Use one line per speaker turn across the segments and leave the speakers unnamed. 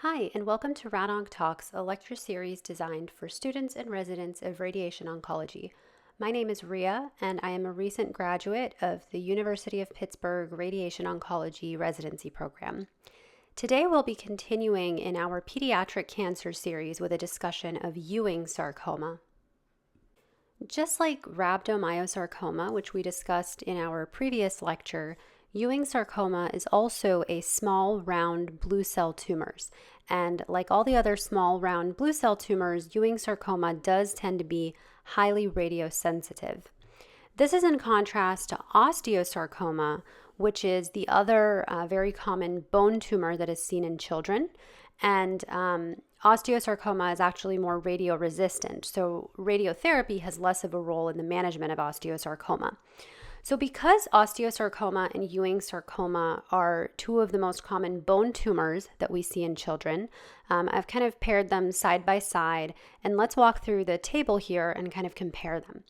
Hi, and welcome to RadOnc Talks, a lecture series designed for students and residents of radiation oncology. My name is Ria, and I am a recent graduate of the University of Pittsburgh Radiation Oncology Residency Program. Today we'll be continuing in our pediatric cancer series with a discussion of Ewing sarcoma. Just like rhabdomyosarcoma, which we discussed in our previous lecture, Ewing sarcoma is also a small, round blue cell tumors. And like all the other small, round blue cell tumors, Ewing sarcoma does tend to be highly radiosensitive. This is in contrast to osteosarcoma, which is the other very common bone tumor that is seen in children. And osteosarcoma is actually more radioresistant. So radiotherapy has less of a role in the management of osteosarcoma. So because osteosarcoma and Ewing sarcoma are two of the most common bone tumors that we see in children, I've kind of paired them side by side, and let's walk through the table here and kind of compare them.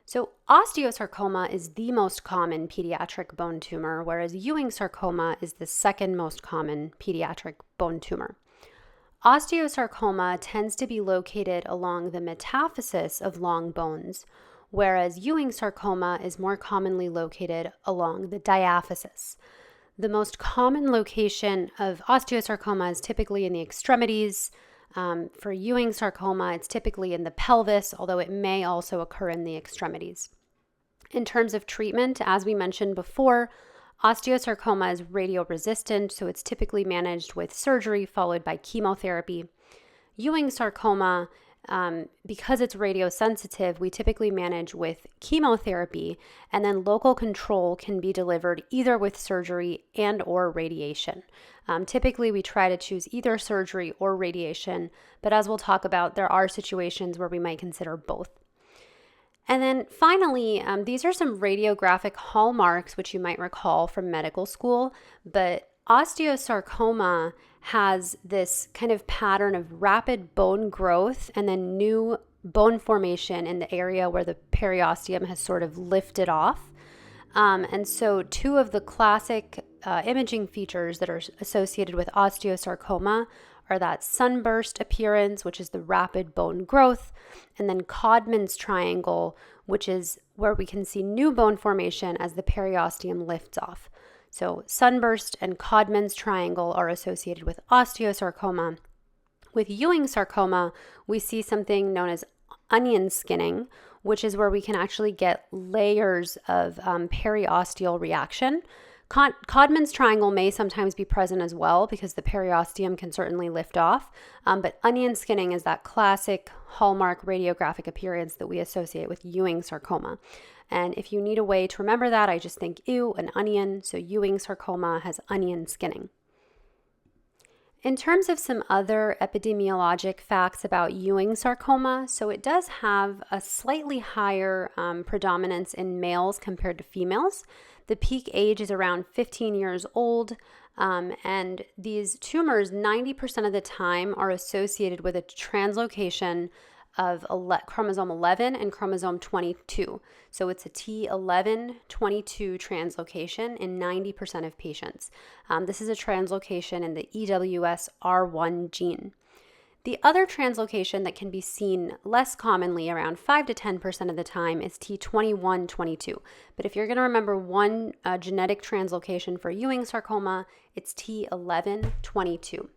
So osteosarcoma is the most common pediatric bone tumor, whereas Ewing sarcoma is the second most common pediatric bone tumor. Osteosarcoma tends to be located along the metaphysis of long bones, whereas Ewing sarcoma is more commonly located along the diaphysis. The most common location of osteosarcoma is typically in the extremities. For Ewing sarcoma, it's typically in the pelvis, although it may also occur in the extremities. In terms of treatment, as we mentioned before, osteosarcoma is radioresistant, so it's typically managed with surgery followed by chemotherapy. Ewing sarcoma, because it's radiosensitive, we typically manage with chemotherapy, and then local control can be delivered either with surgery and or radiation. Typically, we try to choose either surgery or radiation, but as we'll talk about, there are situations where we might consider both. And then finally, these are some radiographic hallmarks, which you might recall from medical school, but osteosarcoma has this kind of pattern of rapid bone growth and then new bone formation in the area where the periosteum has sort of lifted off. And so two of the classic imaging features that are associated with osteosarcoma are that sunburst appearance, which is the rapid bone growth, and then Codman's triangle, which is where we can see new bone formation as the periosteum lifts off. So sunburst and Codman's triangle are associated with osteosarcoma. With Ewing sarcoma, we see something known as onion skinning, which is where we can actually get layers of periosteal reaction. Codman's triangle may sometimes be present as well because the periosteum can certainly lift off, but onion skinning is that classic hallmark radiographic appearance that we associate with Ewing sarcoma. And if you need a way to remember that, I just think ew, an onion, so Ewing sarcoma has onion skinning. In terms of some other epidemiologic facts about Ewing sarcoma, so it does have a slightly higher predominance in males compared to females. The peak age is around 15 years old, and these tumors 90% of the time are associated with a translocation of chromosome 11 and chromosome 22. So it's a T11-22 translocation in 90% of patients. This is a translocation in the EWS-R1 gene. The other translocation that can be seen less commonly, around 5 to 10% of the time, is T21-22. But if you're going to remember one genetic translocation for Ewing sarcoma, it's T11-22.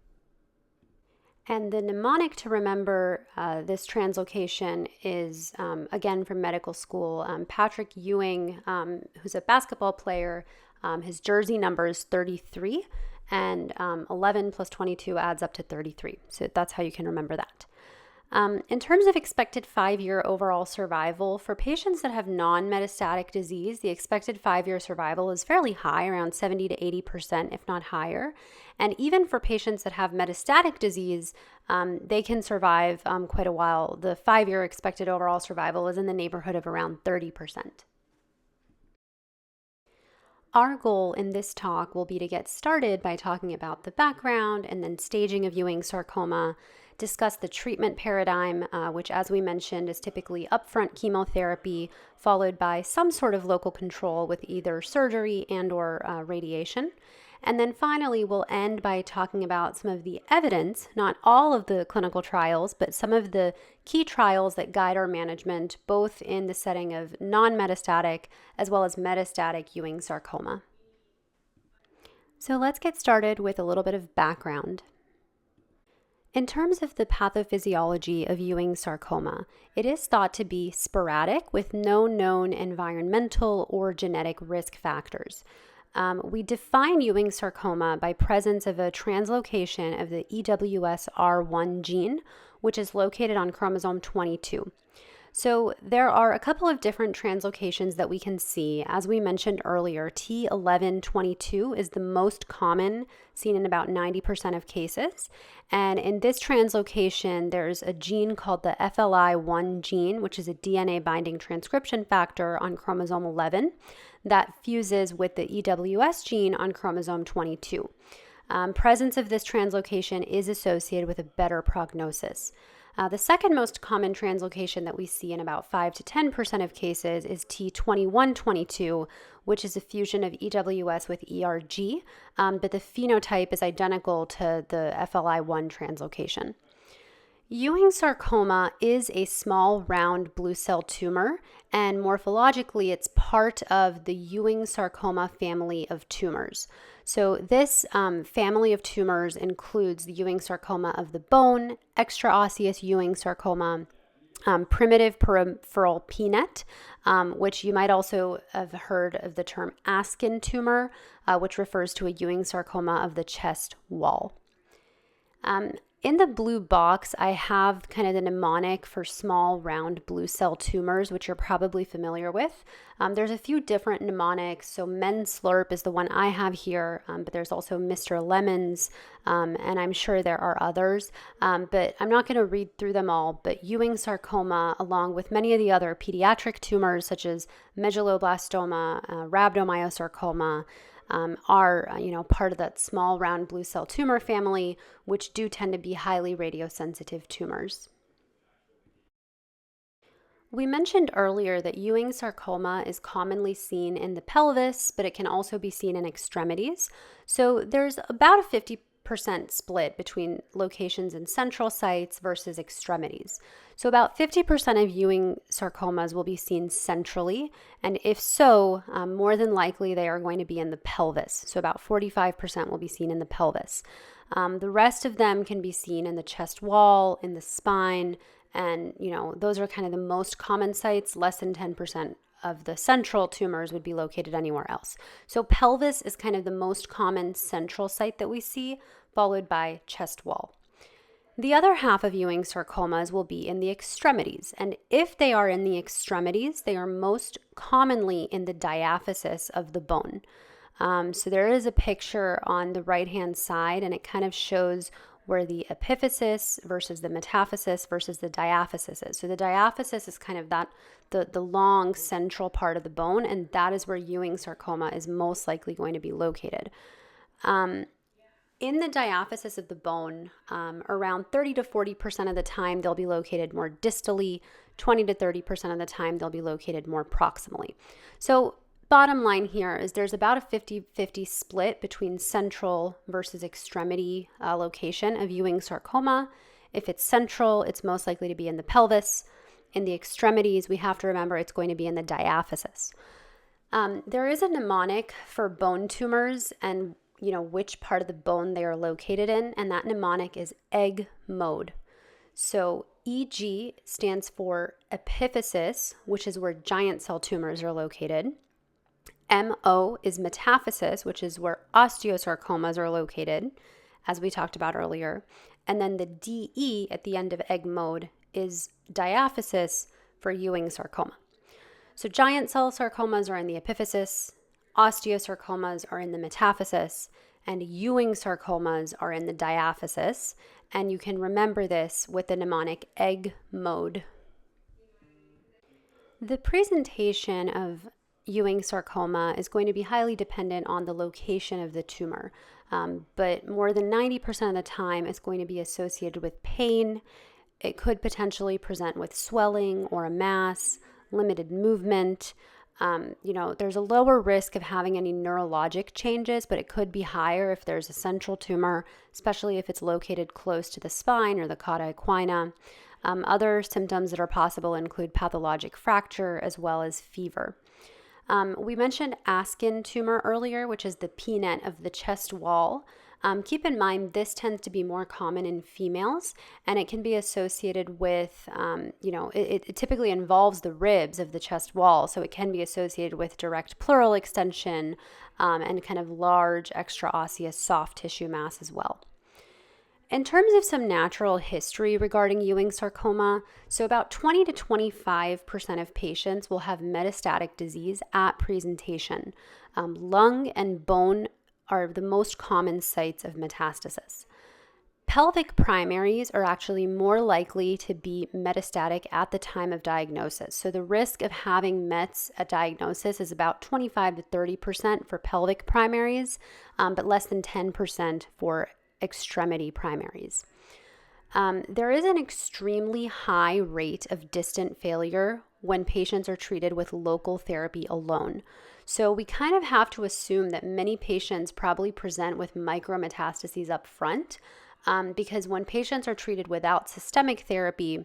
And the mnemonic to remember this translocation is, again, from medical school. Patrick Ewing, who's a basketball player, his jersey number is 33, and 11 plus 22 adds up to 33. So that's how you can remember that. In terms of expected 5-year overall survival, for patients that have non-metastatic disease, the expected 5-year survival is fairly high, around 70 to 80%, if not higher. And even for patients that have metastatic disease, they can survive quite a while. The 5-year expected overall survival is in the neighborhood of around 30%. Our goal in this talk will be to get started by talking about the background and then staging of Ewing sarcoma, discuss the treatment paradigm, which, as we mentioned, is typically upfront chemotherapy followed by some sort of local control with either surgery and or radiation. And then finally, we'll end by talking about some of the evidence, not all of the clinical trials, but some of the key trials that guide our management, both in the setting of non-metastatic as well as metastatic Ewing sarcoma. So let's get started with a little bit of background. In terms of the pathophysiology of Ewing sarcoma, it is thought to be sporadic with no known environmental or genetic risk factors. We define Ewing sarcoma by presence of a translocation of the EWSR1 gene, which is located on chromosome 22. So there are a couple of different translocations that we can see. As we mentioned earlier, T1122 is the most common, seen in about 90% of cases. And in this translocation, there's a gene called the FLI1 gene, which is a DNA binding transcription factor on chromosome 11 that fuses with the EWS gene on chromosome 22. Presence of this translocation is associated with a better prognosis. The second most common translocation that we see in about 5 to 10% of cases is T2122, which is a fusion of EWS with ERG, but the phenotype is identical to the FLI1 translocation. Ewing sarcoma is a small round blue cell tumor, and morphologically it's part of the Ewing sarcoma family of tumors. So this family of tumors includes the Ewing sarcoma of the bone, extraosseous Ewing sarcoma, primitive peripheral PNET, which you might also have heard of the term Askin tumor, which refers to a Ewing sarcoma of the chest wall. In the blue box, I have kind of the mnemonic for small round blue cell tumors, which you're probably familiar with. There's a few different mnemonics. So Men-Slurp is the one I have here, but there's also Mr. Lemons, and I'm sure there are others. But I'm not going to read through them all. But Ewing sarcoma, along with many of the other pediatric tumors such as medulloblastoma, rhabdomyosarcoma, are part of that small round blue cell tumor family, which do tend to be highly radiosensitive tumors. We mentioned earlier that Ewing sarcoma is commonly seen in the pelvis, but it can also be seen in extremities. So there's about a 50% split between locations in central sites versus extremities. So about 50% of Ewing sarcomas will be seen centrally, and if so, more than likely they are going to be in the pelvis. So about 45% will be seen in the pelvis. The rest of them can be seen in the chest wall, in the spine, and those are kind of the most common sites. Less than 10% of the central tumors would be located anywhere else. So pelvis is kind of the most common central site that we see, followed by chest wall. The other half of Ewing sarcomas will be in the extremities, and if they are in the extremities, they are most commonly in the diaphysis of the bone. So there is a picture on the right-hand side, and it kind of shows where the epiphysis versus the metaphysis versus the diaphysis is. So the diaphysis is kind of the long central part of the bone, and that is where Ewing sarcoma is most likely going to be located. In the diaphysis of the bone, around 30 to 40% of the time they'll be located more distally, 20 to 30% of the time they'll be located more proximally. So bottom line here is there's about a 50-50 split between central versus extremity location of Ewing sarcoma. If it's central, it's most likely to be in the pelvis. In the extremities, we have to remember it's going to be in the diaphysis. There is a mnemonic for bone tumors and which part of the bone they are located in, and that mnemonic is egg mode. So EG stands for epiphysis, which is where giant cell tumors are located. MO is metaphysis, which is where osteosarcomas are located, as we talked about earlier. And then the DE at the end of egg mode is diaphysis for Ewing sarcoma. So giant cell sarcomas are in the epiphysis, osteosarcomas are in the metaphysis, and Ewing sarcomas are in the diaphysis. And you can remember this with the mnemonic egg mode. The presentation of Ewing sarcoma is going to be highly dependent on the location of the tumor, but more than 90% of the time it's going to be associated with pain. It could potentially present with swelling or a mass, limited movement. There's a lower risk of having any neurologic changes, but it could be higher if there's a central tumor, especially if it's located close to the spine or the cauda equina. Other symptoms that are possible include pathologic fracture as well as fever. We mentioned Askin tumor earlier, which is the PNET of the chest wall. Keep in mind, this tends to be more common in females, and it can be associated with, it typically involves the ribs of the chest wall, so it can be associated with direct pleural extension and kind of large extraosseous soft tissue mass as well. In terms of some natural history regarding Ewing sarcoma, so about 20 to 25% of patients will have metastatic disease at presentation. Lung and bone are the most common sites of metastasis. Pelvic primaries are actually more likely to be metastatic at the time of diagnosis. So the risk of having mets at diagnosis is about 25 to 30% for pelvic primaries, but less than 10% for extremity primaries. There is an extremely high rate of distant failure when patients are treated with local therapy alone. So we kind of have to assume that many patients probably present with micrometastases up front because when patients are treated without systemic therapy,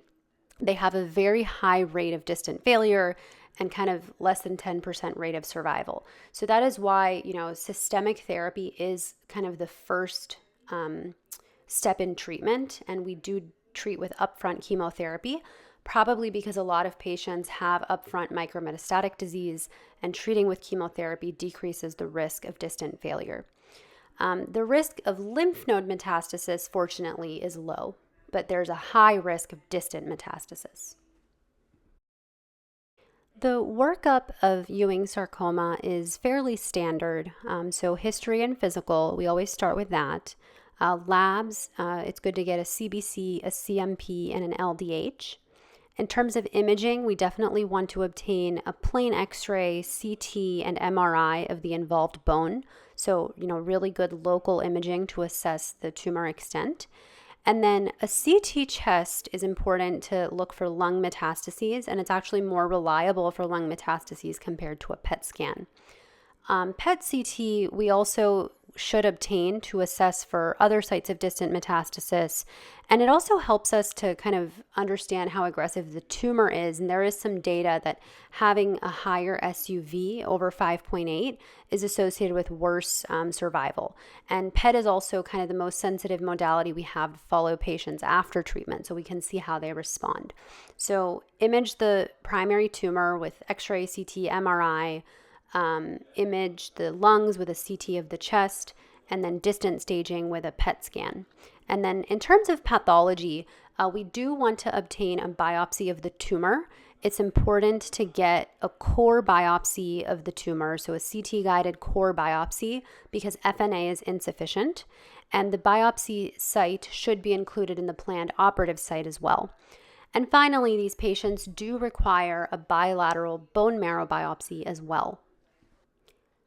they have a very high rate of distant failure and kind of less than 10% rate of survival. So that is why, systemic therapy is kind of the first step in treatment, and we do treat with upfront chemotherapy, probably because a lot of patients have upfront micrometastatic disease, and treating with chemotherapy decreases the risk of distant failure. The risk of lymph node metastasis, fortunately, is low, but there's a high risk of distant metastasis. The workup of Ewing sarcoma is fairly standard. So history and physical, we always start with that. Labs, it's good to get a CBC, a CMP, and an LDH. In terms of imaging, we definitely want to obtain a plain X-ray, CT, and MRI of the involved bone. So, really good local imaging to assess the tumor extent. And then a CT chest is important to look for lung metastases, and it's actually more reliable for lung metastases compared to a PET scan. PET CT, we also should obtain to assess for other sites of distant metastasis. And it also helps us to kind of understand how aggressive the tumor is. And there is some data that having a higher SUV over 5.8 is associated with worse survival. And PET is also kind of the most sensitive modality we have to follow patients after treatment, so we can see how they respond. So image the primary tumor with X-ray, CT, MRI, image the lungs with a CT of the chest, and then distant staging with a PET scan. And then in terms of pathology, we do want to obtain a biopsy of the tumor. It's important to get a core biopsy of the tumor, so a CT-guided core biopsy, because FNA is insufficient, and the biopsy site should be included in the planned operative site as well. And finally, these patients do require a bilateral bone marrow biopsy as well.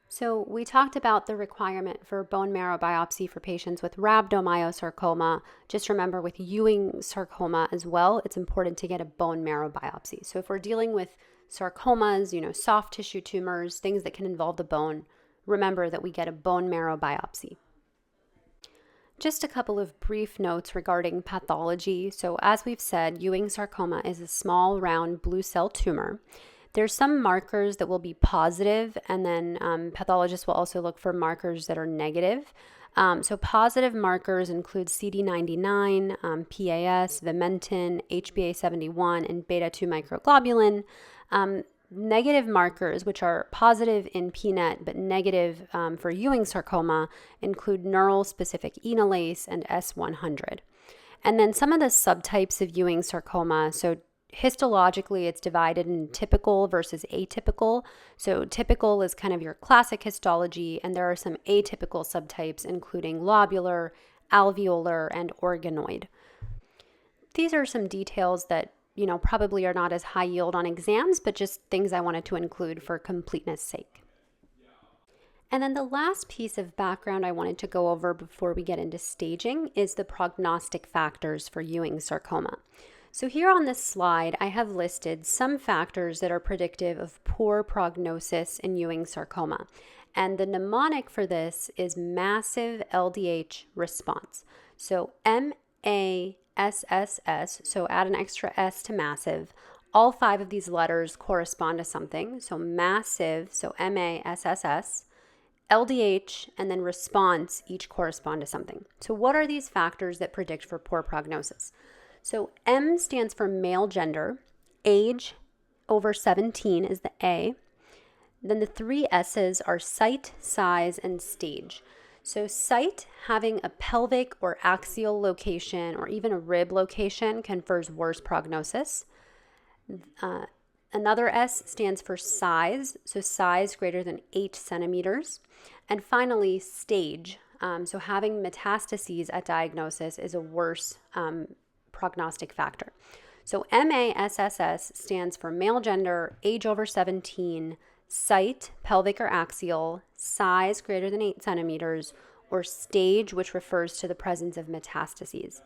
So we talked about the requirement for bone marrow biopsy for patients with rhabdomyosarcoma. Just remember with Ewing sarcoma as well, it's important to get a bone marrow biopsy. So if we're dealing with sarcomas, soft tissue tumors, things that can involve the bone, remember that we get a bone marrow biopsy. Just a couple of brief notes regarding pathology. So as we've said, Ewing sarcoma is a small, round, blue cell tumor. There's some markers that will be positive, and then pathologists will also look for markers that are negative. So positive markers include CD99, PAS, Vimentin, HbA71, and beta-2 microglobulin. Negative markers, which are positive in PNET but negative for Ewing sarcoma, include neural-specific enolase and S100. And then some of the subtypes of Ewing sarcoma, so histologically, it's divided in typical versus atypical. So typical is kind of your classic histology, and there are some atypical subtypes, including lobular, alveolar, and organoid. These are some details that, probably are not as high yield on exams, but just things I wanted to include for completeness sake. And then the last piece of background I wanted to go over before we get into staging is the prognostic factors for Ewing sarcoma. So here on this slide, I have listed some factors that are predictive of poor prognosis in Ewing sarcoma. And the mnemonic for this is massive LDH response. So MASSS, so add an extra S to massive. All 5 of these letters correspond to something. So massive, so MASSS, LDH, and then response each correspond to something. So what are these factors that predict for poor prognosis? So M stands for male gender, age over 17 is the A. Then the 3 S's are site, size, and stage. So site, having a pelvic or axial location or even a rib location, confers worse prognosis. Another S stands for size, so size greater than 8 centimeters. And finally, stage. So having metastases at diagnosis is a worse prognostic factor. So MASSS stands for male gender, age over 17, site, pelvic or axial, size greater than 8 centimeters, or stage, which refers to the presence of metastases.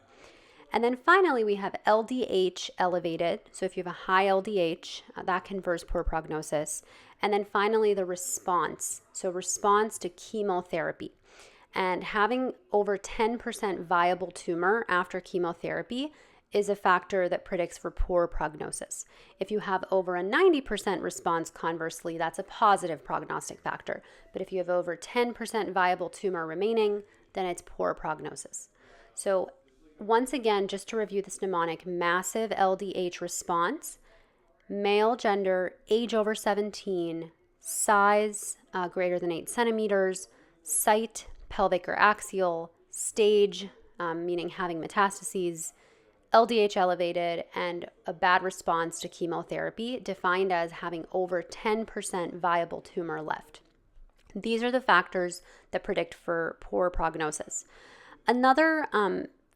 And then finally, we have LDH elevated. So if you have a high LDH, that confers poor prognosis. And then finally, the response. So response to chemotherapy. And having over 10% viable tumor after chemotherapy is a factor that predicts for poor prognosis. If you have over a 90% response, conversely, that's a positive prognostic factor. But if you have over 10% viable tumor remaining, then it's poor prognosis. So once again, just to review this mnemonic, massive LDH response, male gender, age over 17, size greater than 8 centimeters, site, pelvic or axial, stage, meaning having metastases, LDH elevated, and a bad response to chemotherapy, defined as having over 10% viable tumor left. These are the factors that predict for poor prognosis. Another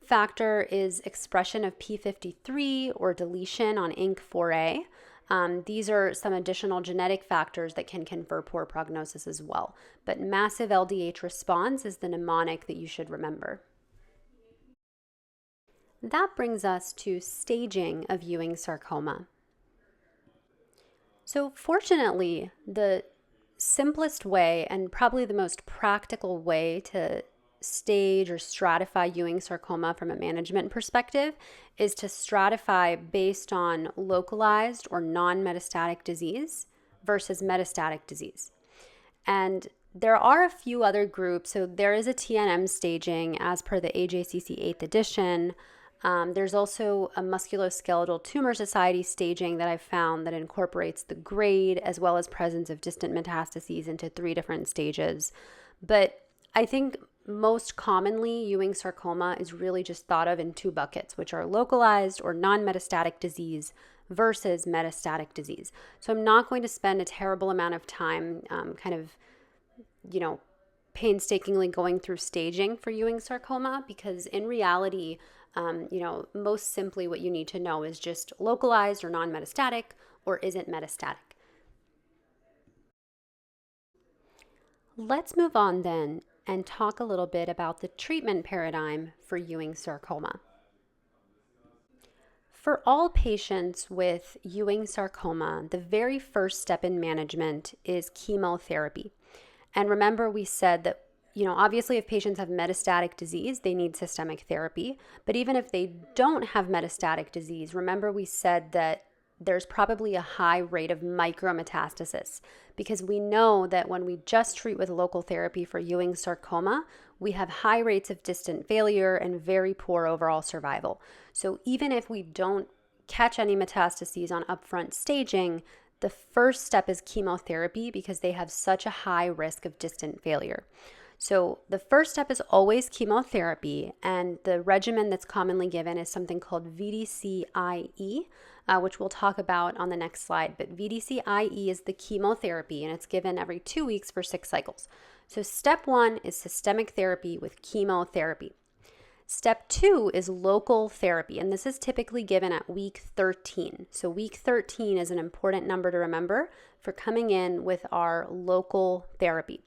factor is expression of P53 or deletion on INK4A. These are some additional genetic factors that can confer poor prognosis as well. But massive LDH response is the mnemonic that you should remember. That brings us to staging of Ewing sarcoma. So fortunately, the simplest way and probably the most practical way to stage or stratify Ewing sarcoma from a management perspective is to stratify based on localized or non-metastatic disease versus metastatic disease. And there are a few other groups. So there is a TNM staging as per the AJCC 8th edition. There's also a musculoskeletal tumor society staging that I've found that incorporates the grade as well as presence of distant metastases into 3 different stages. But I think most commonly, Ewing sarcoma is really just thought of in 2 buckets, which are localized or non-metastatic disease versus metastatic disease. So I'm not going to spend a terrible amount of time painstakingly going through staging for Ewing sarcoma, because in reality, most simply what you need to know is just localized or non-metastatic, or is it metastatic? Let's move on then and talk a little bit about the treatment paradigm for Ewing sarcoma. For all patients with Ewing sarcoma, the very first step in management is chemotherapy. And remember, we said that obviously if patients have metastatic disease, they need systemic therapy. But even if they don't have metastatic disease, remember we said that there's probably a high rate of micrometastasis, because we know that when we just treat with local therapy for Ewing sarcoma, we have high rates of distant failure and very poor overall survival. So even if we don't catch any metastases on upfront staging, the first step is chemotherapy because they have such a high risk of distant failure. So the first step is always chemotherapy, and the regimen that's commonly given is something called VDCIE, which we'll talk about on the next slide. But VDCIE is the chemotherapy, and it's given every 2 weeks for 6 cycles. So step 1 is systemic therapy with chemotherapy. Step 2 is local therapy, and this is typically given at week 13. So week 13 is an important number to remember for coming in with our local therapy.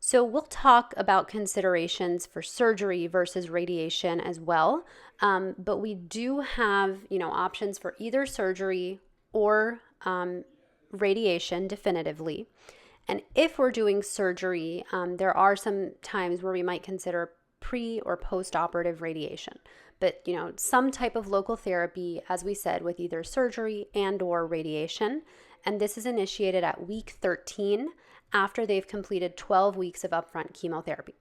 So we'll talk about considerations for surgery versus radiation as well, but we do have, options for either surgery or radiation definitively. And if we're doing surgery, there are some times where we might consider pre or post-operative radiation. But, some type of local therapy, as we said, with either surgery and or radiation. And this is initiated at week 13 after they've completed 12 weeks of upfront chemotherapy.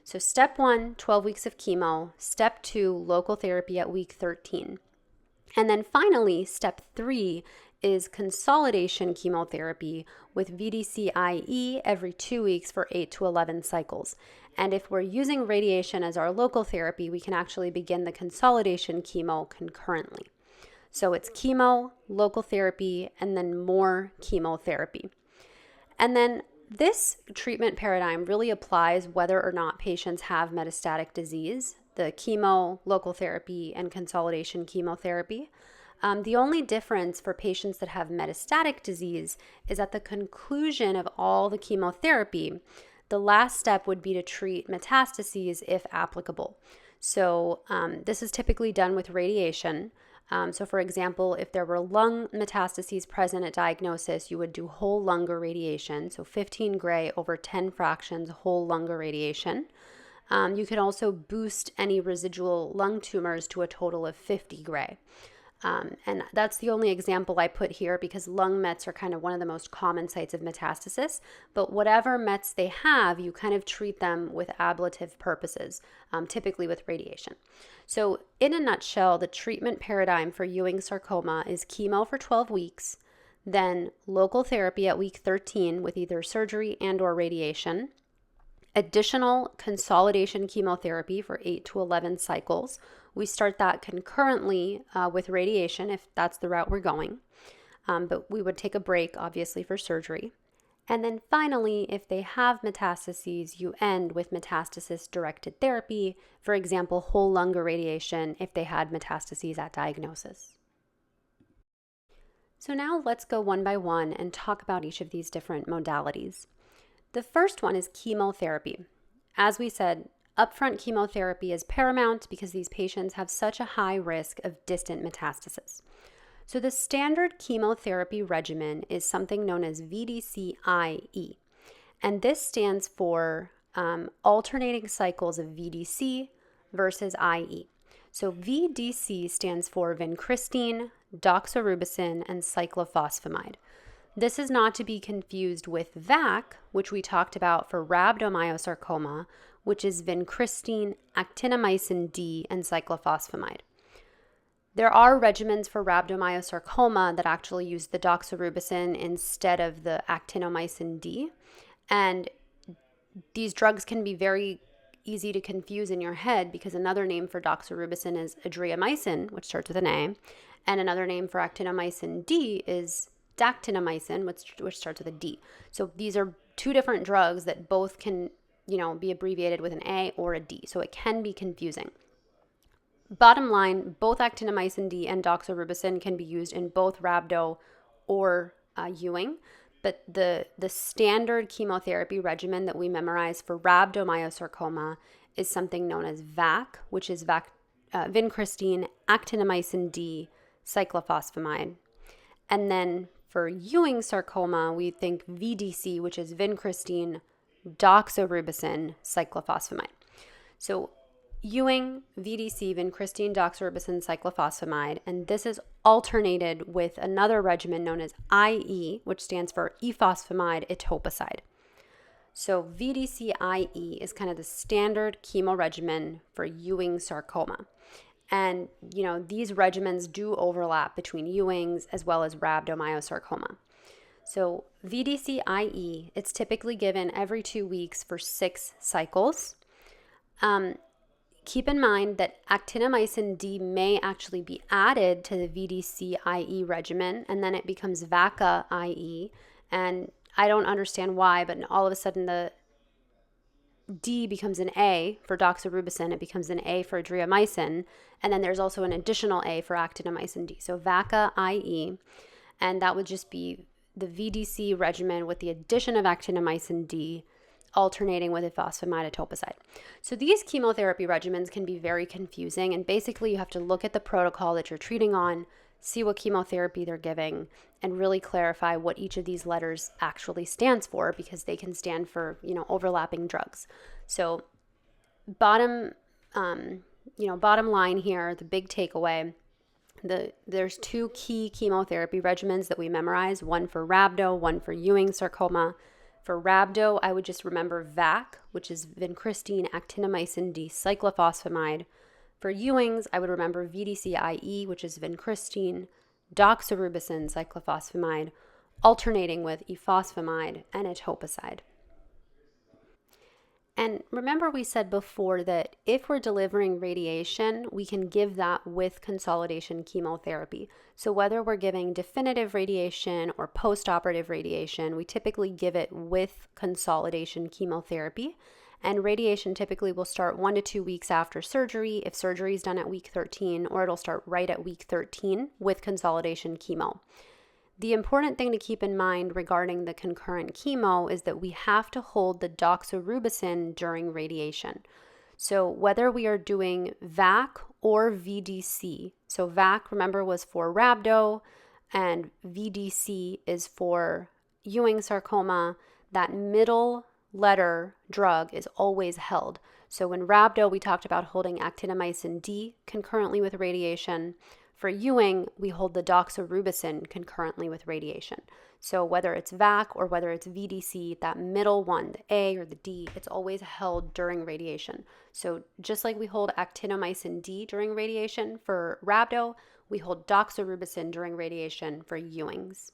So step 1, 12 weeks of chemo. Step 2, local therapy at week 13. And then finally, step 3 is consolidation chemotherapy with VDCIE every 2 weeks for 8 to 11 cycles. And if we're using radiation as our local therapy, we can actually begin the consolidation chemo concurrently. So it's chemo, local therapy, and then more chemotherapy. And then this treatment paradigm really applies whether or not patients have metastatic disease, the chemo, local therapy, and consolidation chemotherapy. The only difference for patients that have metastatic disease is at the conclusion of all the chemotherapy, the last step would be to treat metastases if applicable. So this is typically done with radiation. So for example, if there were lung metastases present at diagnosis, you would do whole lung irradiation. So 15 gray over 10 fractions whole lung irradiation. You can also boost any residual lung tumors to a total of 50 gray. And that's the only example I put here because lung mets are kind of one of the most common sites of metastasis. But whatever mets they have, you kind of treat them with ablative purposes, typically with radiation. So in a nutshell, the treatment paradigm for Ewing sarcoma is chemo for 12 weeks, then local therapy at week 13 with either surgery and or radiation, additional consolidation chemotherapy for 8 to 11 cycles. We start that concurrently with radiation if that's the route we're going. But we would take a break, obviously, for surgery. And then finally, if they have metastases, you end with metastasis-directed therapy, for example, whole lung irradiation if they had metastases at diagnosis. So now let's go one by one and talk about each of these different modalities. The first one is chemotherapy. As we said, upfront chemotherapy is paramount because these patients have such a high risk of distant metastasis. So the standard chemotherapy regimen is something known as VDCIE, and this stands for alternating cycles of VDC versus IE. So VDC stands for vincristine, doxorubicin, and cyclophosphamide. This is not to be confused with VAC, which we talked about for rhabdomyosarcoma, which is vincristine, actinomycin D, and cyclophosphamide. There are regimens for rhabdomyosarcoma that actually use the doxorubicin instead of the actinomycin D, and these drugs can be very easy to confuse in your head because another name for doxorubicin is adriamycin, which starts with an A, and another name for actinomycin D is dactinomycin, which starts with a D. So these are two different drugs that both can, be abbreviated with an A or a D. So it can be confusing. Bottom line, both actinomycin D and doxorubicin can be used in both rhabdo or Ewing, but the standard chemotherapy regimen that we memorize for rhabdomyosarcoma is something known as VAC, which is vincristine, actinomycin D, cyclophosphamide. And then for Ewing sarcoma, we think VDC, which is vincristine, doxorubicin, cyclophosphamide. So Ewing, VDC, vincristine, doxorubicin, cyclophosphamide, and this is alternated with another regimen known as IE, which stands for ephosphimide etoposide. So VDC-IE is kind of the standard chemo regimen for Ewing sarcoma. And, these regimens do overlap between Ewing's as well as rhabdomyosarcoma. So VDC-IE, it's typically given every 2 weeks for 6 cycles. Keep in mind that actinomycin D may actually be added to the VDC-IE regimen, and then it becomes VACA-IE. And I don't understand why, but all of a sudden the D becomes an A for doxorubicin, it becomes an A for adriamycin, and then there's also an additional A for actinomycin D. So VACA-IE, and that would just be the VDC regimen with the addition of actinomycin D, alternating with ifosfamide etoposide. So these chemotherapy regimens can be very confusing, and basically you have to look at the protocol that you're treating on, see what chemotherapy they're giving, and really clarify what each of these letters actually stands for, because they can stand for, overlapping drugs. So bottom line here, the big takeaway, there's two key chemotherapy regimens that we memorize, one for rhabdo, one for Ewing sarcoma. For rhabdo, I would just remember VAC, which is vincristine actinomycin D cyclophosphamide. For Ewing's, I would remember VDCIE, which is vincristine, doxorubicin cyclophosphamide, alternating with ifosfamide and etoposide. And remember, we said before that if we're delivering radiation, we can give that with consolidation chemotherapy. So whether we're giving definitive radiation or postoperative radiation, we typically give it with consolidation chemotherapy. And radiation typically will start 1 to 2 weeks after surgery if surgery is done at week 13, or it'll start right at week 13 with consolidation chemo. The important thing to keep in mind regarding the concurrent chemo is that we have to hold the doxorubicin during radiation. So whether we are doing VAC or VDC, so VAC, remember, was for rhabdo, and VDC is for Ewing sarcoma, that middle letter drug is always held. So in rhabdo, we talked about holding actinomycin D concurrently with radiation. For Ewing, we hold the doxorubicin concurrently with radiation. So whether it's VAC or whether it's VDC, that middle one, the A or the D, it's always held during radiation. So just like we hold actinomycin D during radiation for rhabdo, we hold doxorubicin during radiation for Ewing's.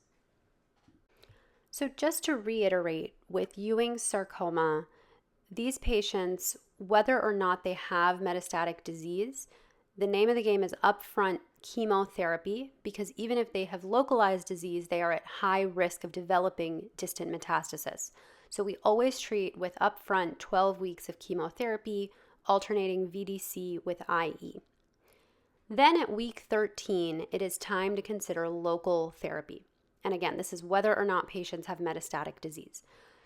So just to reiterate, with Ewing sarcoma, these patients, whether or not they have metastatic disease, the name of the game is upfront chemotherapy, because even if they have localized disease, they are at high risk of developing distant metastasis. So we always treat with upfront 12 weeks of chemotherapy, alternating VDC with IE. Then at week 13, it is time to consider local therapy. And again, this is whether or not patients have metastatic disease.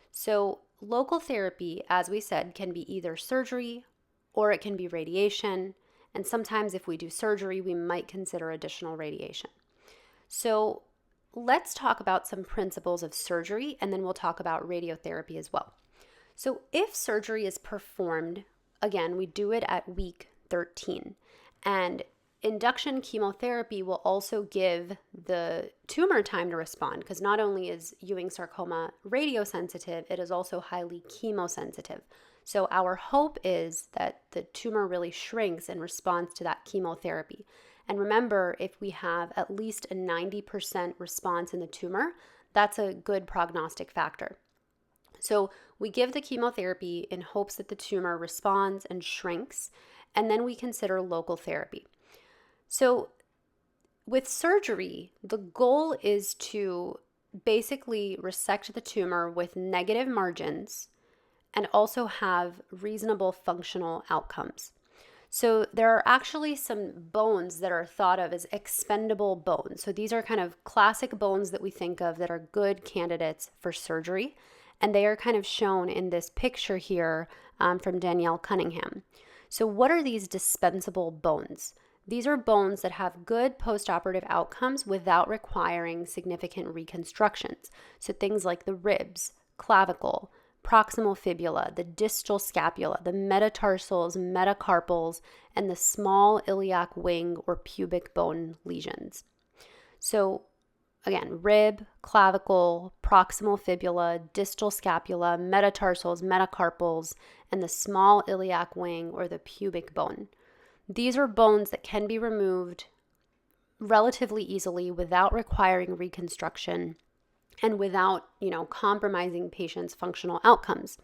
So local therapy, as we said, can be either surgery or it can be radiation. And sometimes if we do surgery, we might consider additional radiation. So let's talk about some principles of surgery, and then we'll talk about radiotherapy as well. So if surgery is performed, again, we do it at week 13. And induction chemotherapy will also give the tumor time to respond, because not only is Ewing sarcoma radiosensitive, it is also highly chemosensitive. So our hope is that the tumor really shrinks in response to that chemotherapy. And remember, if we have at least a 90% response in the tumor, that's a good prognostic factor. So we give the chemotherapy in hopes that the tumor responds and shrinks, and then we consider local therapy. So with surgery, the goal is to basically resect the tumor with negative margins and also have reasonable functional outcomes. So there are actually some bones that are thought of as expendable bones. So these are kind of classic bones that we think of that are good candidates for surgery. And they are kind of shown in this picture here from Danielle Cunningham. So what are these dispensable bones? These are bones that have good postoperative outcomes without requiring significant reconstructions. So things like the ribs, clavicle, proximal fibula, the distal scapula, the metatarsals, metacarpals, and the small iliac wing or pubic bone lesions. So again, rib, clavicle, proximal fibula, distal scapula, metatarsals, metacarpals, and the small iliac wing or the pubic bone. These are bones that can be removed relatively easily without requiring reconstruction and without, compromising patients' functional outcomes.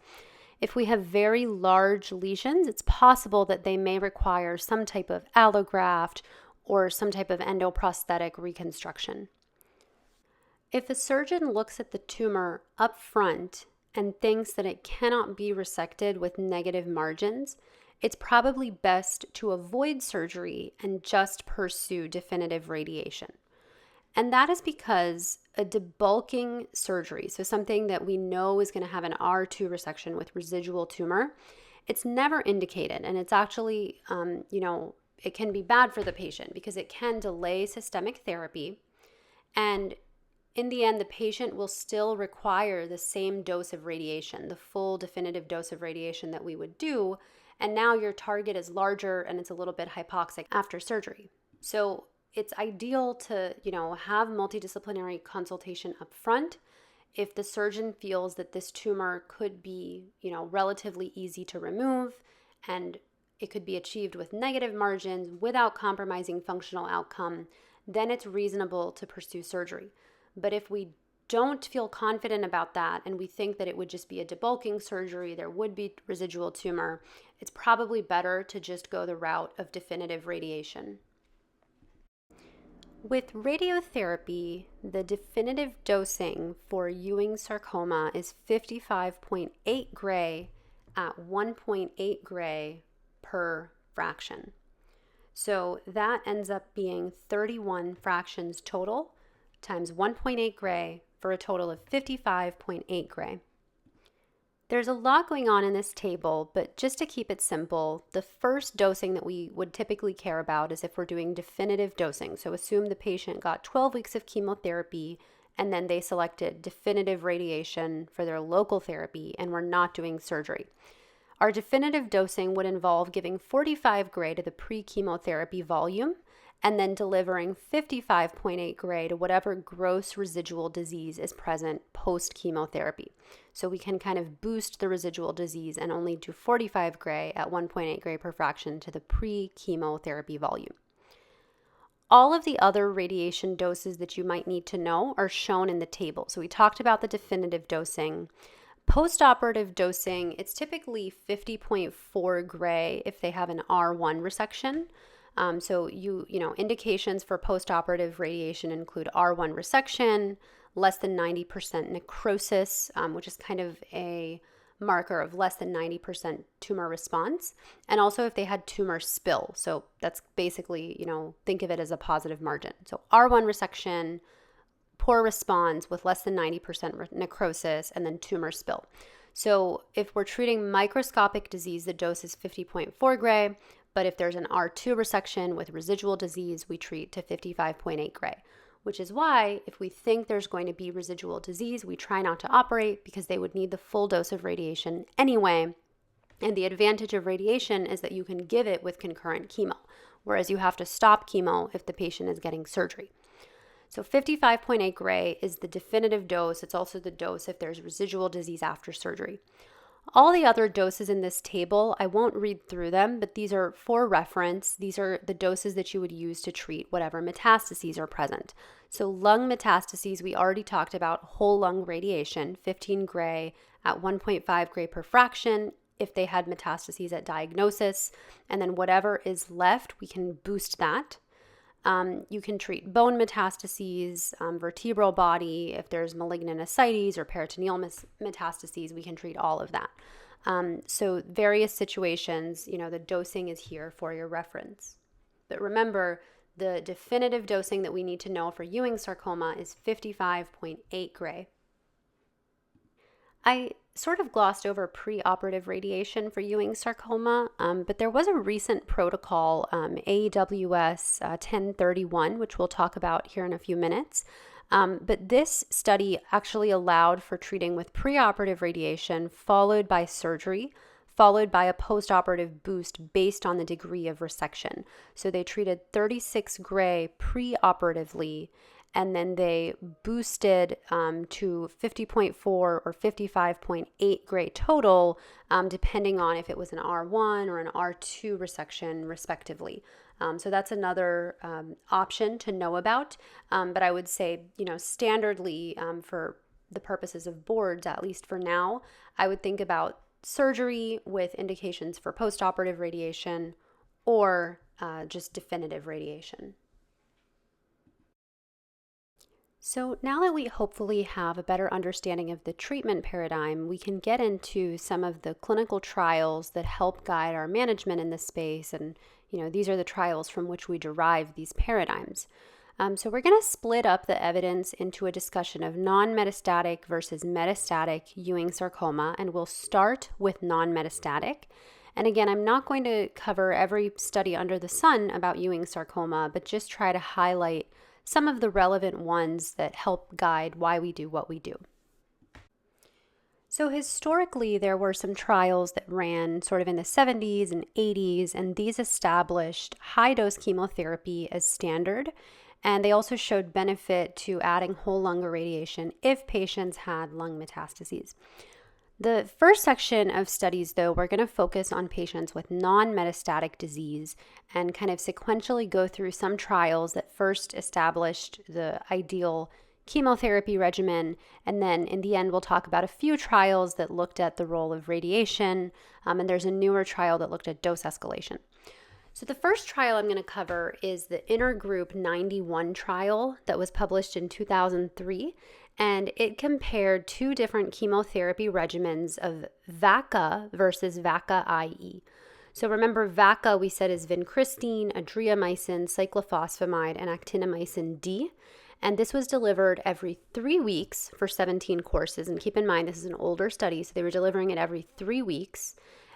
If we have very large lesions, it's possible that they may require some type of allograft or some type of endoprosthetic reconstruction. If a surgeon looks at the tumor up front and thinks that it cannot be resected with negative margins, it's probably best to avoid surgery and just pursue definitive radiation. And that is because a debulking surgery, so something that we know is going to have an R2 resection with residual tumor, it's never indicated. And it's actually, it can be bad for the patient because it can delay systemic therapy. And in the end, the patient will still require the same dose of radiation, the full definitive dose of radiation that we would do. And now your target is larger and it's a little bit hypoxic after surgery. So it's ideal to, have multidisciplinary consultation up front if the surgeon feels that this tumor could be, relatively easy to remove and it could be achieved with negative margins without compromising functional outcome, then it's reasonable to pursue surgery. But if we don't feel confident about that and we think that it would just be a debulking surgery, there would be residual tumor, it's probably better to just go the route of definitive radiation. With radiotherapy, the definitive dosing for Ewing sarcoma is 55.8 gray at 1.8 gray per fraction. So that ends up being 31 fractions total times 1.8 gray for a total of 55.8 gray. There's a lot going on in this table, but just to keep it simple, the first dosing that we would typically care about is if we're doing definitive dosing. So assume the patient got 12 weeks of chemotherapy and then they selected definitive radiation for their local therapy and we're not doing surgery. Our definitive dosing would involve giving 45 gray to the pre-chemotherapy volume and then delivering 55.8 gray to whatever gross residual disease is present post-chemotherapy. So we can kind of boost the residual disease and only do 45 gray at 1.8 gray per fraction to the pre-chemotherapy volume. All of the other radiation doses that you might need to know are shown in the table. So we talked about the definitive dosing. Post-operative dosing, it's typically 50.4 gray if they have an R1 resection. So indications for post-operative radiation include R1 resection, less than 90% necrosis, which is kind of a marker of less than 90% tumor response, and also if they had tumor spill. So that's basically, think of it as a positive margin. So R1 resection, poor response with less than 90% necrosis, and then tumor spill. So if we're treating microscopic disease, the dose is 50.4 gray. But if there's an R2 resection with residual disease, we treat to 55.8 gray, which is why if we think there's going to be residual disease, we try not to operate because they would need the full dose of radiation anyway. And the advantage of radiation is that you can give it with concurrent chemo, whereas you have to stop chemo if the patient is getting surgery. So 55.8 gray is the definitive dose. It's also the dose if there's residual disease after surgery. All the other doses in this table, I won't read through them, but these are for reference. These are the doses that you would use to treat whatever metastases are present. So lung metastases, we already talked about whole lung radiation, 15 gray at 1.5 gray per fraction if they had metastases at diagnosis. And then whatever is left, we can boost that. You can treat bone metastases, vertebral body. If there's malignant ascites or peritoneal metastases, we can treat all of that. So various situations, the dosing is here for your reference. But remember, the definitive dosing that we need to know for Ewing sarcoma is 55.8 gray. I sort of glossed over preoperative radiation for Ewing sarcoma, but there was a recent protocol, AWS 1031, which we'll talk about here in a few minutes. But this study actually allowed for treating with preoperative radiation followed by surgery, followed by a postoperative boost based on the degree of resection. So they treated 36 gray preoperatively, and then they boosted to 50.4 or 55.8 gray total, depending on if it was an R1 or an R2 resection, respectively. So that's another option to know about. But I would say, standardly for the purposes of boards, at least for now, I would think about surgery with indications for postoperative radiation or just definitive radiation. So now that we hopefully have a better understanding of the treatment paradigm, we can get into some of the clinical trials that help guide our management in this space. And, these are the trials from which we derive these paradigms. So we're going to split up the evidence into a discussion of non-metastatic versus metastatic Ewing sarcoma, and we'll start with non-metastatic. And again, I'm not going to cover every study under the sun about Ewing sarcoma, but just try to highlight some of the relevant ones that help guide why we do what we do. So historically, there were some trials that ran sort of in the 70s and 80s, and these established high-dose chemotherapy as standard. And they also showed benefit to adding whole lung irradiation if patients had lung metastases. The first section of studies, though, we're going to focus on patients with non-metastatic disease and kind of sequentially go through some trials that first established the ideal chemotherapy regimen, and then in the end we'll talk about a few trials that looked at the role of radiation, and there's a newer trial that looked at dose escalation. So the first trial I'm going to cover is the Intergroup 91 trial that was published in 2003, and it compared two different chemotherapy regimens of VACA versus VACA-IE. So remember, VACA we said is vincristine, adriamycin, cyclophosphamide, and actinomycin D. And this was delivered every 3 weeks for 17 courses. And keep in mind, this is an older study, so they were delivering it every 3 weeks.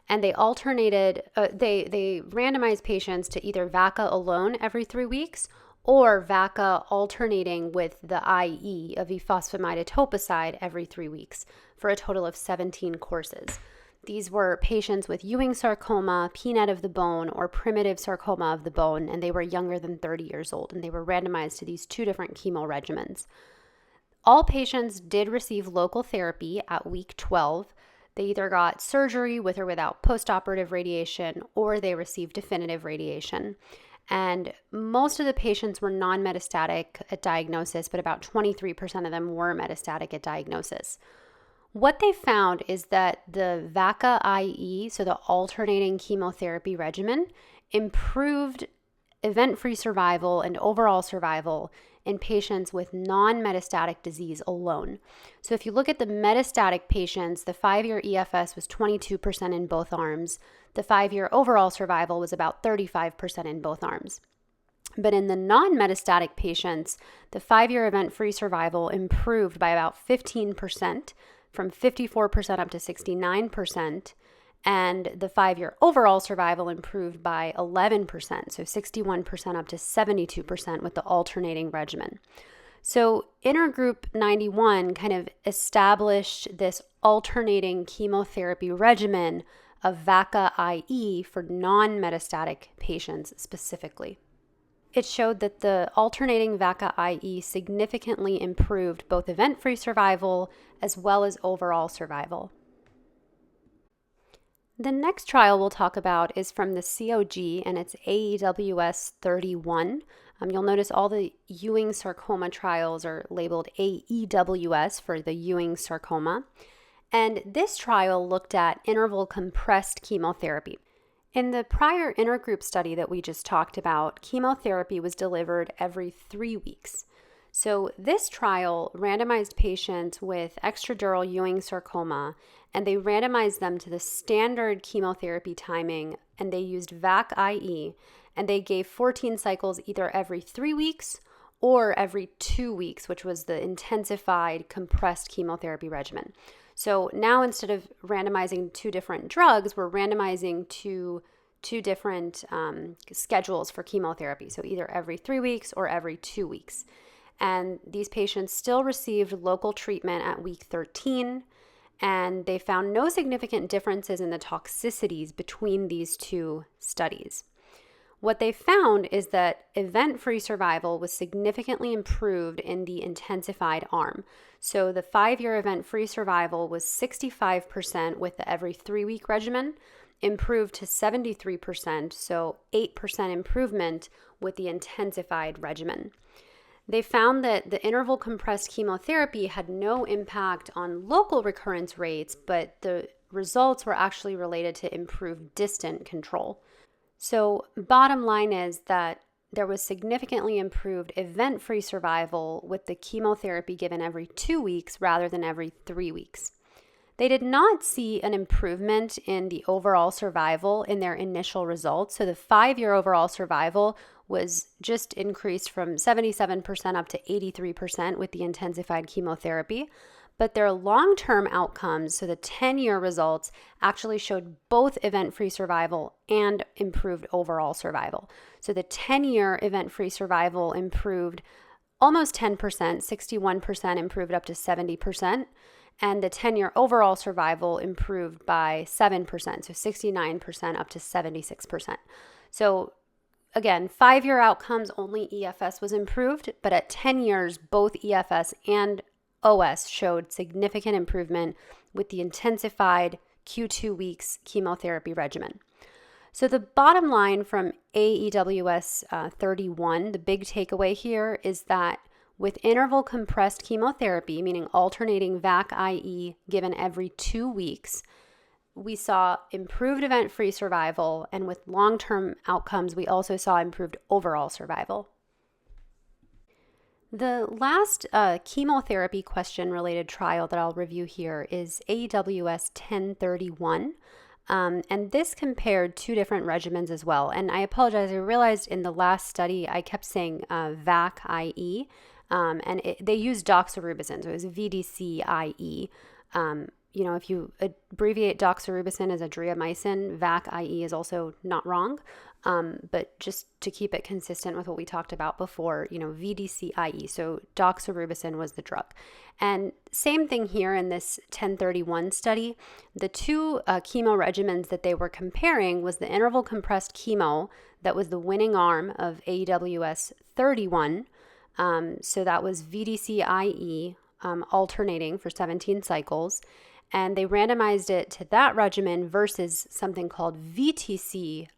And they alternated, they randomized patients to either VACA alone every 3 weeks or VACA alternating with the IE of ifosfamide etoposide every 3 weeks for a total of 17 courses. These were patients with Ewing sarcoma, peanut of the bone, or primitive sarcoma of the bone, and they were younger than 30 years old, and they were randomized to these two different chemo regimens. All patients did receive local therapy at week 12. They either got surgery with or without postoperative radiation, or they received definitive radiation. And most of the patients were non-metastatic at diagnosis, but about 23% of them were metastatic at diagnosis. What they found is that the VACA-IE, so the alternating chemotherapy regimen, improved event-free survival and overall survival in patients with non-metastatic disease alone. So if you look at the metastatic patients, the 5-year EFS was 22% in both arms. The 5-year overall survival was about 35% in both arms. But in the non-metastatic patients, the 5-year event-free survival improved by about 15%, from 54% up to 69%, and the 5-year overall survival improved by 11%, so 61% up to 72% with the alternating regimen. So Intergroup 91 kind of established this alternating chemotherapy regimen of VACA-IE for non-metastatic patients specifically. It showed that the alternating VACA-IE significantly improved both event-free survival as well as overall survival. The next trial we'll talk about is from the COG, and it's AEWS 31. You'll notice all the Ewing sarcoma trials are labeled AEWS for the Ewing sarcoma. And this trial looked at interval compressed chemotherapy. In the prior intergroup study that we just talked about, chemotherapy was delivered every 3 weeks. So this trial randomized patients with extradural Ewing sarcoma, and they randomized them to the standard chemotherapy timing, and they used VAC-IE, and they gave 14 cycles either every 3 weeks or every 2 weeks, which was the intensified compressed chemotherapy regimen. So now instead of randomizing two different drugs, we're randomizing to two different schedules for chemotherapy. So either every 3 weeks or every 2 weeks. And these patients still received local treatment at week 13, and they found no significant differences in the toxicities between these two studies. What they found is that event-free survival was significantly improved in the intensified arm. So the 5-year event-free survival was 65% with the every 3-week regimen, improved to 73%, so 8% improvement with the intensified regimen. They found that the interval compressed chemotherapy had no impact on local recurrence rates, but the results were actually related to improved distant control. So bottom line is that there was significantly improved event-free survival with the chemotherapy given every 2 weeks rather than every 3 weeks. They did not see an improvement in the overall survival in their initial results. So the 5-year overall survival was just increased from 77% up to 83% with the intensified chemotherapy. But their long-term outcomes, so the 10-year results, actually showed both event-free survival and improved overall survival. So the 10-year event-free survival improved almost 10%, 61% improved up to 70%, and the 10-year overall survival improved by 7%, so 69% up to 76%. So again, 5-year outcomes, only EFS was improved, but at 10 years, both EFS and OS showed significant improvement with the intensified Q2 weeks chemotherapy regimen. So the bottom line from AEWS 31, the big takeaway here is that with interval compressed chemotherapy, meaning alternating VAC-IE given every 2 weeks, we saw improved event-free survival, and with long-term outcomes, we also saw improved overall survival. The last chemotherapy question-related trial that I'll review here is AEWS 1031, and this compared 2 different regimens as well. And I apologize, I realized in the last study I kept saying VAC-IE, and they used doxorubicin, so it was VDC-IE. If you abbreviate doxorubicin as adriamycin, VAC-IE is also not wrong. But just to keep it consistent with what we talked about before, VDC-IE, so doxorubicin was the drug. And same thing here in this 1031 study. The 2 chemo regimens that they were comparing was the interval compressed chemo that was the winning arm of AEWS 31. So that was VDC-IE alternating for 17 cycles. And they randomized it to that regimen versus something called VTC-IE-VDC.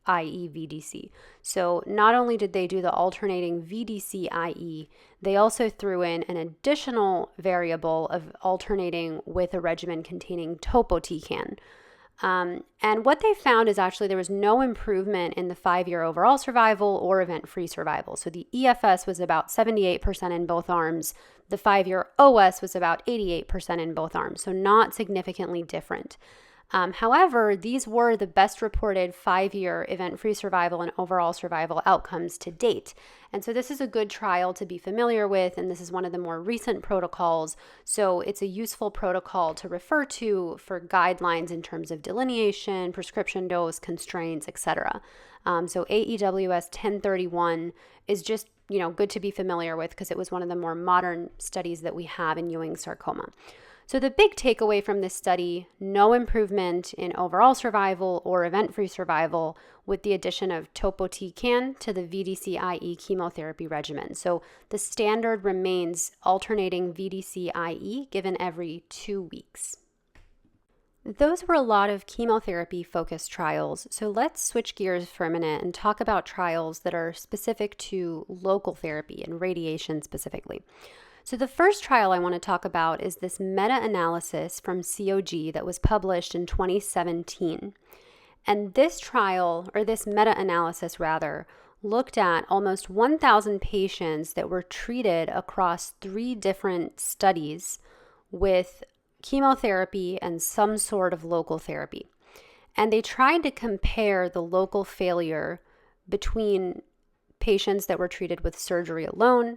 So not only did they do the alternating VDC-IE, they also threw in an additional variable of alternating with a regimen containing topotecan. And what they found is actually there was no improvement in the 5-year overall survival or event-free survival. So the EFS was about 78% in both arms. The 5-year OS was about 88% in both arms, so not significantly different. However, these were the best reported 5-year event-free survival and overall survival outcomes to date. And so this is a good trial to be familiar with, and this is one of the more recent protocols. So it's a useful protocol to refer to for guidelines in terms of delineation, prescription dose, constraints, etc. So AEWS 1031 is just good to be familiar with because it was one of the more modern studies that we have in Ewing sarcoma. So the big takeaway from this study, no improvement in overall survival or event-free survival with the addition of topotecan to the VDC-IE chemotherapy regimen. So the standard remains alternating VDC-IE given every 2 weeks. Those were a lot of chemotherapy-focused trials, so let's switch gears for a minute and talk about trials that are specific to local therapy and radiation specifically. So the first trial I want to talk about is this meta-analysis from COG that was published in 2017. And this trial, or this meta-analysis rather, looked at almost 1,000 patients that were treated across 3 different studies with chemotherapy and some sort of local therapy. And they tried to compare the local failure between patients that were treated with surgery alone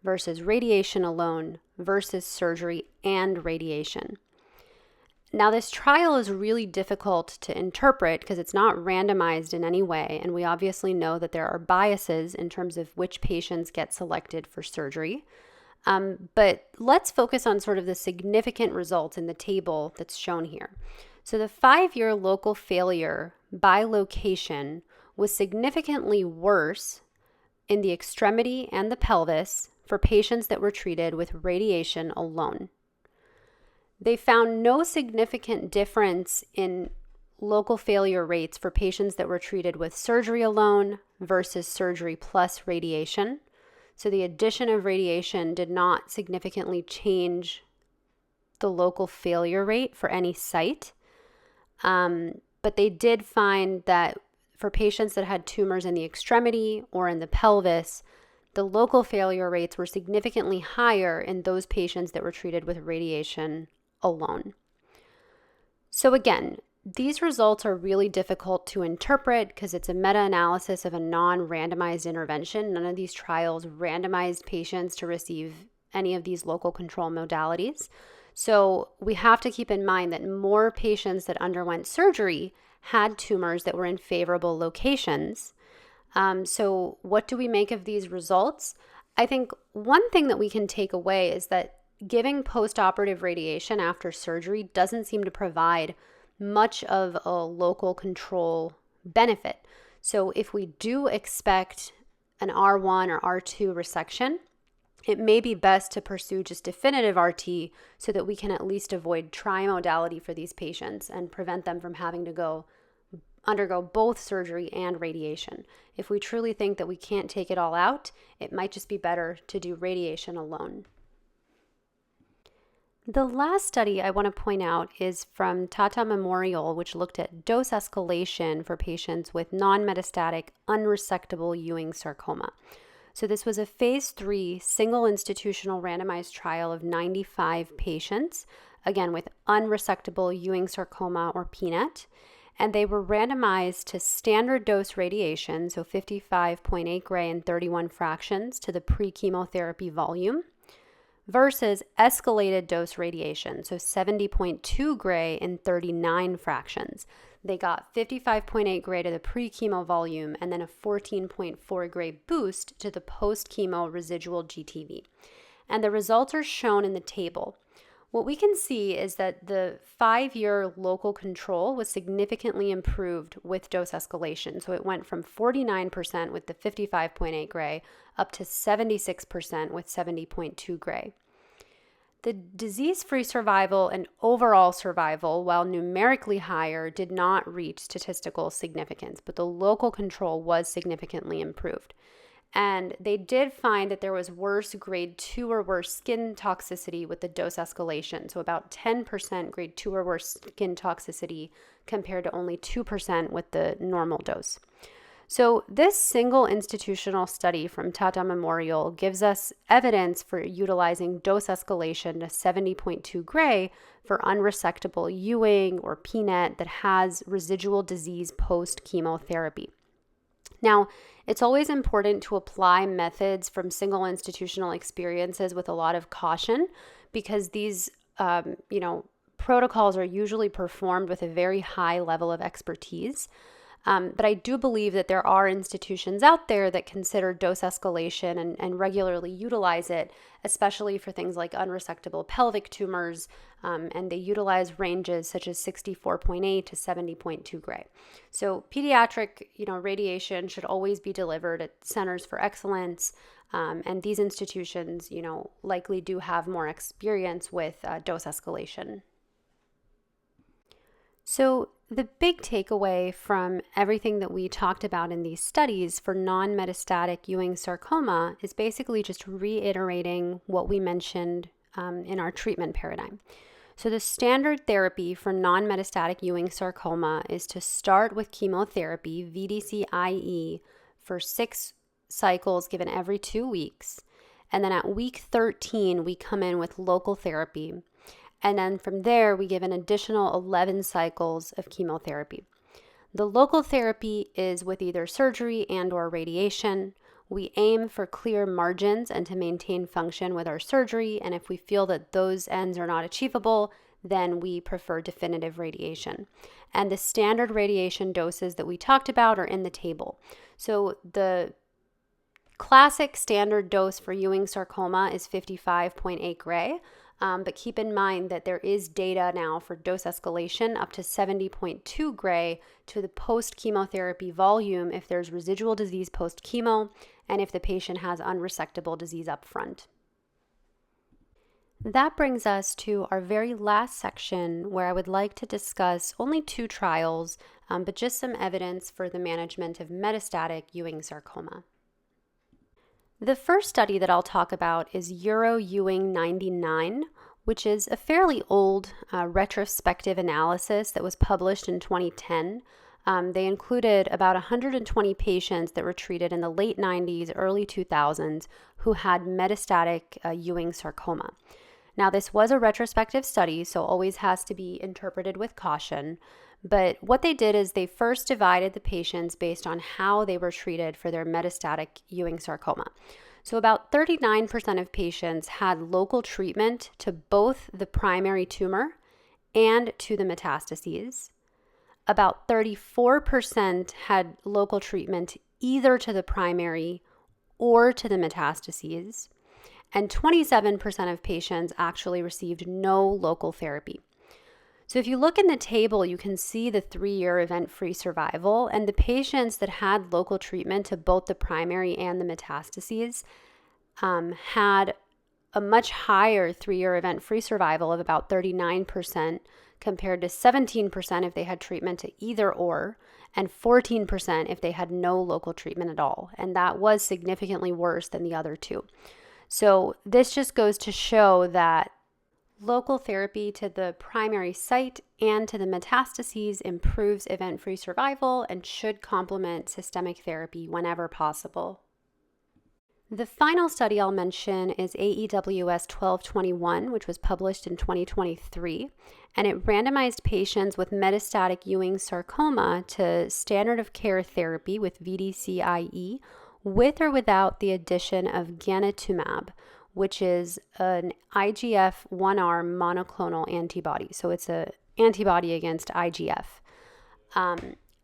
versus radiation alone versus surgery and radiation. Now, this trial is really difficult to interpret because it's not randomized in any way, and we obviously know that there are biases in terms of which patients get selected for surgery. But let's focus on sort of the significant results in the table that's shown here. So the 5-year local failure by location was significantly worse in the extremity and the pelvis for patients that were treated with radiation alone. They found no significant difference in local failure rates for patients that were treated with surgery alone versus surgery plus radiation. So the addition of radiation did not significantly change the local failure rate for any site. But they did find that for patients that had tumors in the extremity or in the pelvis, the local failure rates were significantly higher in those patients that were treated with radiation alone. So again, These results are really difficult to interpret because it's a meta-analysis of a non-randomized intervention. None of these trials randomized patients to receive any of these local control modalities. So we have to keep in mind that more patients that underwent surgery had tumors that were in favorable locations. So what do we make of these results? I think one thing that we can take away is that giving post-operative radiation after surgery doesn't seem to provide much of a local control benefit. So if we do expect an R1 or R2 resection, it may be best to pursue just definitive RT so that we can at least avoid trimodality for these patients and prevent them from having to undergo both surgery and radiation. If we truly think that we can't take it all out, it might just be better to do radiation alone. The last study I want to point out is from Tata Memorial, which looked at dose escalation for patients with non-metastatic unresectable Ewing sarcoma. So this was a phase 3 single institutional randomized trial of 95 patients, again with unresectable Ewing sarcoma or PNET, and they were randomized to standard dose radiation, so 55.8 gray and 31 fractions to the pre-chemotherapy volume, versus escalated dose radiation, so 70.2 gray and 39 fractions. They got 55.8 gray to the pre-chemo volume and then a 14.4 gray boost to the post-chemo residual GTV. And the results are shown in the table. What we can see is that the 5-year local control was significantly improved with dose escalation. So it went from 49% with the 55.8 gray up to 76% with 70.2 gray. The disease-free survival and overall survival, while numerically higher, did not reach statistical significance, but the local control was significantly improved. And they did find that there was worse grade 2 or worse skin toxicity with the dose escalation. So about 10% grade 2 or worse skin toxicity compared to only 2% with the normal dose. So this single institutional study from Tata Memorial gives us evidence for utilizing dose escalation to 70.2 gray for unresectable Ewing or PNET that has residual disease post-chemotherapy. Now, it's always important to apply methods from single institutional experiences with a lot of caution because these, protocols are usually performed with a very high level of expertise. But I do believe that there are institutions out there that consider dose escalation and regularly utilize it, especially for things like unresectable pelvic tumors, and they utilize ranges such as 64.8 to 70.2 gray. So pediatric, radiation should always be delivered at centers for excellence, and these institutions, likely do have more experience with dose escalation. So the big takeaway from everything that we talked about in these studies for non-metastatic Ewing sarcoma is basically just reiterating what we mentioned in our treatment paradigm. So the standard therapy for non-metastatic Ewing sarcoma is to start with chemotherapy, VDC-IE, for 6 cycles given every 2 weeks. And then at week 13, we come in with local therapy. And then from there, we give an additional 11 cycles of chemotherapy. The local therapy is with either surgery and or radiation. We aim for clear margins and to maintain function with our surgery. And if we feel that those ends are not achievable, then we prefer definitive radiation. And the standard radiation doses that we talked about are in the table. So the classic standard dose for Ewing sarcoma is 55.8 gray. But keep in mind that there is data now for dose escalation up to 70.2 gray to the post-chemotherapy volume if there's residual disease post-chemo and if the patient has unresectable disease up front. That brings us to our very last section where I would like to discuss only 2 trials, but just some evidence for the management of metastatic Ewing sarcoma. The first study that I'll talk about is Ewing 99, which is a fairly old retrospective analysis that was published in 2010. They included about 120 patients that were treated in the late 90s, early 2000s who had metastatic Ewing sarcoma. Now, this was a retrospective study, so always has to be interpreted with caution. But what they did is they first divided the patients based on how they were treated for their metastatic Ewing sarcoma. So about 39% of patients had local treatment to both the primary tumor and to the metastases. About 34% had local treatment either to the primary or to the metastases, and 27% of patients actually received no local therapy. So if you look in the table, you can see the 3-year event-free survival, and the patients that had local treatment to both the primary and the metastases had a much higher 3-year event-free survival of about 39% compared to 17% if they had treatment to either or, and 14% if they had no local treatment at all. And that was significantly worse than the other two. So this just goes to show that local therapy to the primary site and to the metastases improves event-free survival and should complement systemic therapy whenever possible. The final study I'll mention is AEWS 1221, which was published in 2023, and it randomized patients with metastatic Ewing sarcoma to standard of care therapy with VDCIE with or without the addition of ganitumab, which is an IGF-1R monoclonal antibody. So it's an antibody against IGF.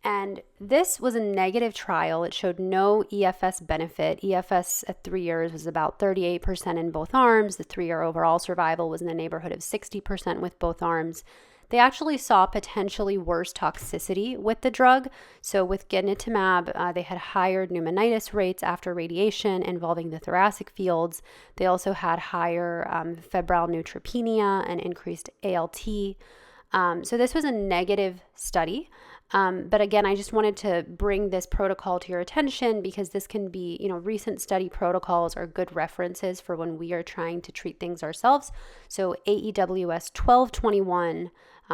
And this was a negative trial. It showed no EFS benefit. EFS at 3 years was about 38% in both arms. The 3-year overall survival was in the neighborhood of 60% with both arms. They actually saw potentially worse toxicity with the drug. So with ganitumab, they had higher pneumonitis rates after radiation involving the thoracic fields. They also had higher febrile neutropenia and increased ALT. So this was a negative study. But again, I just wanted to bring this protocol to your attention because this can be, recent study protocols are good references for when we are trying to treat things ourselves. So AEWS 1221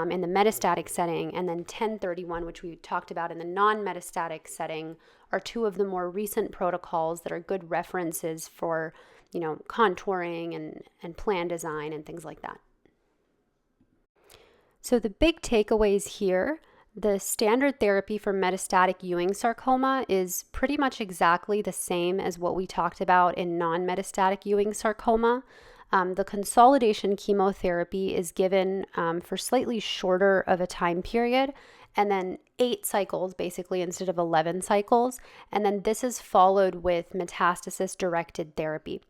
in the metastatic setting, and then 1031, which we talked about in the non-metastatic setting, are two of the more recent protocols that are good references for, contouring and plan design and things like that. So the big takeaways here: the standard therapy for metastatic Ewing sarcoma is pretty much exactly the same as what we talked about in non-metastatic Ewing sarcoma. The consolidation chemotherapy is given for slightly shorter of a time period, and then 8 cycles basically instead of 11 cycles. And then this is followed with metastasis-directed therapy.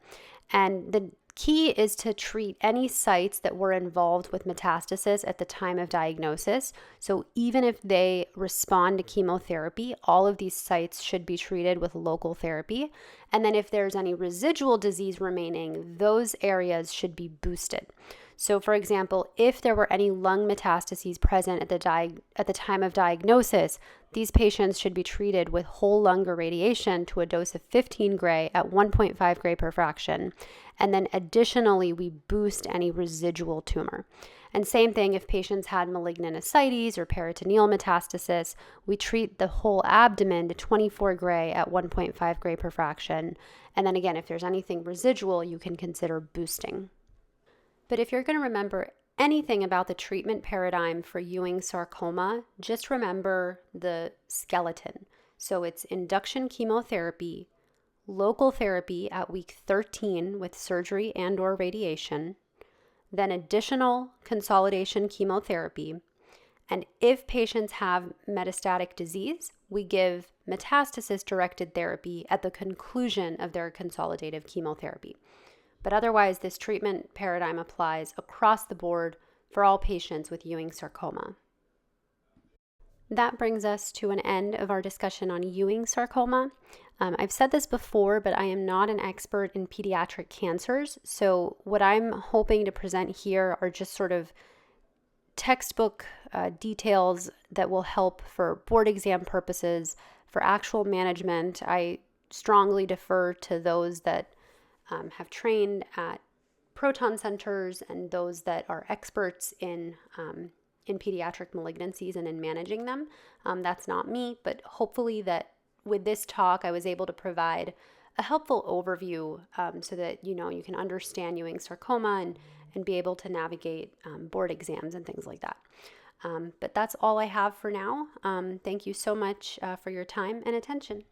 And the key is to treat any sites that were involved with metastasis at the time of diagnosis. So even if they respond to chemotherapy, all of these sites should be treated with local therapy. And then if there's any residual disease remaining, those areas should be boosted. So for example, if there were any lung metastases present at the time of diagnosis, these patients should be treated with whole lung irradiation to a dose of 15 gray at 1.5 gray per fraction. And then additionally, we boost any residual tumor. And same thing, if patients had malignant ascites or peritoneal metastasis, we treat the whole abdomen to 24 gray at 1.5 gray per fraction. And then again, if there's anything residual, you can consider boosting. But if you're going to remember anything about the treatment paradigm for Ewing sarcoma, just remember the skeleton. So it's induction chemotherapy, local therapy at week 13 with surgery and/or radiation, then additional consolidation chemotherapy. And if patients have metastatic disease, we give metastasis-directed therapy at the conclusion of their consolidative chemotherapy. But otherwise, this treatment paradigm applies across the board for all patients with Ewing sarcoma. That brings us to an end of our discussion on Ewing sarcoma. I've said this before, but I am not an expert in pediatric cancers. So what I'm hoping to present here are just sort of textbook details that will help for board exam purposes. For actual management, I strongly defer to those that have trained at proton centers and those that are experts in pediatric malignancies and in managing them. That's not me, but hopefully that with this talk, I was able to provide a helpful overview so that you can understand Ewing sarcoma and be able to navigate board exams and things like that. But that's all I have for now. Thank you so much for your time and attention.